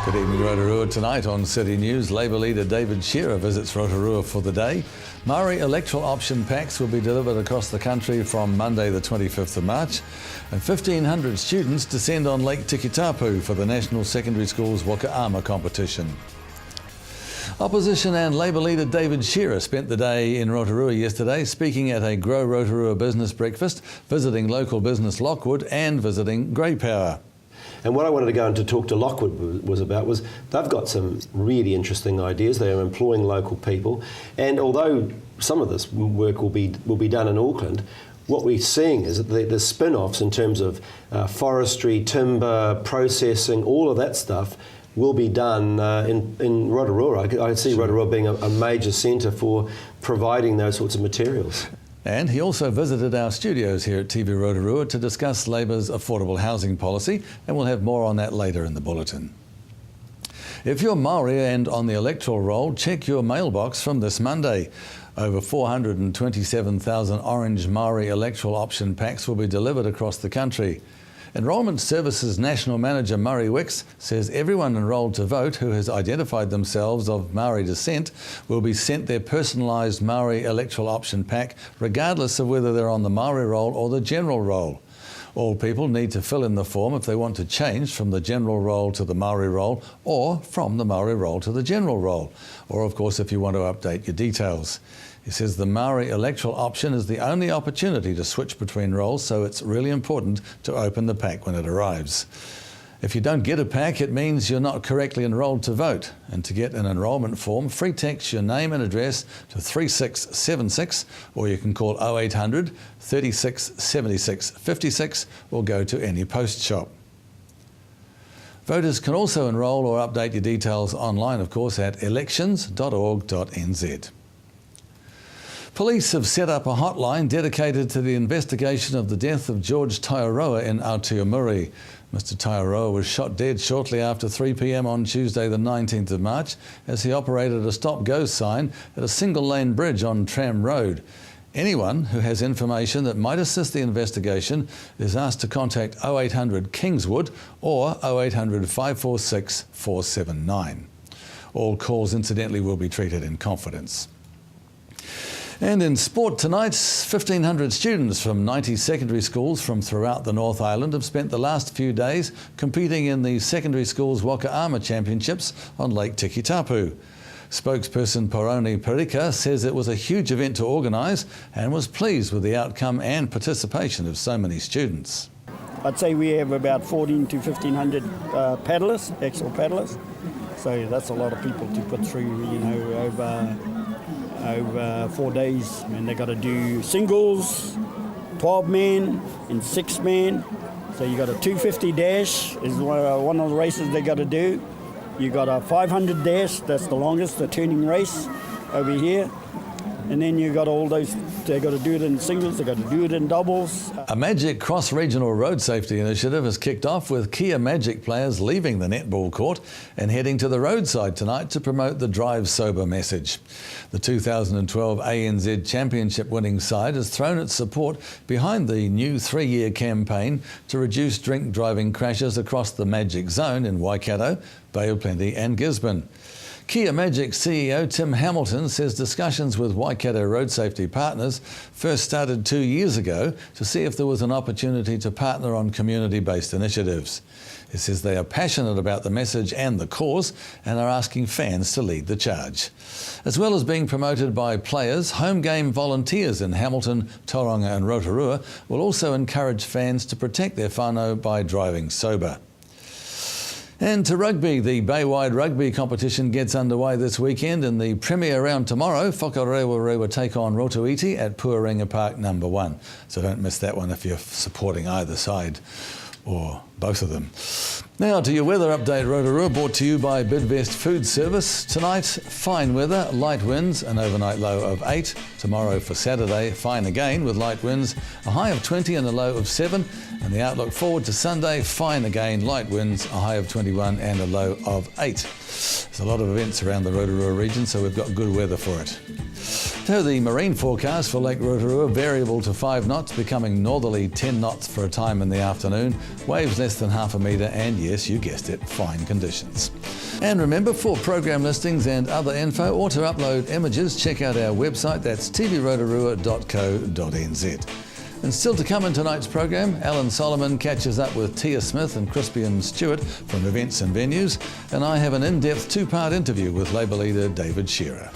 Good evening, Rotorua. Tonight on City News, Labour leader David Shearer visits Rotorua for the day. Maori electoral option packs will be delivered across the country from Monday the 25th of March. And 1,500 students descend on Lake Tikitapu for the National Secondary Schools Wakaama competition. Opposition and Labour leader David Shearer spent the day in Rotorua yesterday, speaking at a Grow Rotorua business breakfast, visiting local business Lockwood and visiting Grey Power. And what I wanted to go and to talk to Lockwood was they've got some really interesting ideas. They are employing local people, and although some of this work will be done in Auckland, what we're seeing is that the spin-offs in terms of forestry, timber, processing, all of that stuff will be done in Rotorua. I see Rotorua being a major centre for providing those sorts of materials. And he also visited our studios here at TV Rotorua to discuss Labour's affordable housing policy, and we'll have more on that later in the bulletin. If you're Maori and on the electoral roll, check your mailbox from this Monday. Over 427,000 orange Maori electoral option packs will be delivered across the country. Enrolment Services National Manager Murray Wicks says everyone enrolled to vote who has identified themselves of Maori descent will be sent their personalised Maori electoral option pack regardless of whether they're on the Maori roll or the general roll. All people need to fill in the form if they want to change from the general roll to the Maori roll or from the Maori roll to the general roll, or of course if you want to update your details. He says the Maori electoral option is the only opportunity to switch between roles, so it's really important to open the pack when it arrives. If you don't get a pack, it means you're not correctly enrolled to vote. And to get an enrolment form, free text your name and address to 3676, or you can call 0800 36 76 56 or go to any post shop. Voters can also enrol or update your details online, of course, at elections.org.nz. Police have set up a hotline dedicated to the investigation of the death of George Taiaroa in Aotearoa. Mr Taiaroa was shot dead shortly after 3 p.m. on Tuesday the 19th of March as he operated a stop-go sign at a single-lane bridge on Tram Road. Anyone who has information that might assist the investigation is asked to contact 0800 Kingswood or 0800 546 479. All calls, incidentally, will be treated in confidence. And in sport tonight, 1,500 students from 90 secondary schools from throughout the North Island have spent the last few days competing in the Secondary Schools Wakaama Championships on Lake Tikitapu. Spokesperson Poroni Perika says it was a huge event to organise and was pleased with the outcome and participation of so many students. I'd say we have about 14 to 1,500 paddlers, actual paddlers. So that's a lot of people to put through, over 4 days, and they got to do singles, 12 men and 6 men. So you got a 250 dash is one of the races they got to do. You got a 500 dash, that's the longest, the turning race over here. And then you got all those, they got to do it in singles, they got to do it in doubles. A Magic cross-regional road safety initiative has kicked off with Kia Magic players leaving the netball court and heading to the roadside tonight to promote the Drive Sober message. The 2012 ANZ Championship winning side has thrown its support behind the new 3-year campaign to reduce drink driving crashes across the Magic Zone in Waikato, Bay of Plenty and Gisborne. Kia Magic CEO Tim Hamilton says discussions with Waikato road safety partners first started 2 years ago to see if there was an opportunity to partner on community-based initiatives. He says they are passionate about the message and the cause and are asking fans to lead the charge. As well as being promoted by players, home game volunteers in Hamilton, Tauranga and Rotorua will also encourage fans to protect their whānau by driving sober. And to rugby, the Baywide Rugby competition gets underway this weekend. In the premier round tomorrow, Whakarewa will take on Rotoiti at Puarenga Park No. 1. So don't miss that one if you're supporting either side or both of them. Now to your weather update, Rotorua, brought to you by Bidvest Food Service. Tonight, fine weather, light winds, an overnight low of 8. Tomorrow for Saturday, fine again with light winds, a high of 20 and a low of 7. And the outlook forward to Sunday, fine again, light winds, a high of 21 and a low of 8. There's a lot of events around the Rotorua region, so we've got good weather for it. So the marine forecast for Lake Rotorua, variable to 5 knots, becoming northerly 10 knots for a time in the afternoon, waves less than half a metre and, yes, you guessed it, fine conditions. And remember, for program listings and other info or to upload images, check out our website. That's tvrotorua.co.nz. And still to come in tonight's program, Alan Solomon catches up with Tia Smith and Crispian Stewart from Events and Venues, and I have an in-depth two-part interview with Labour leader David Shearer.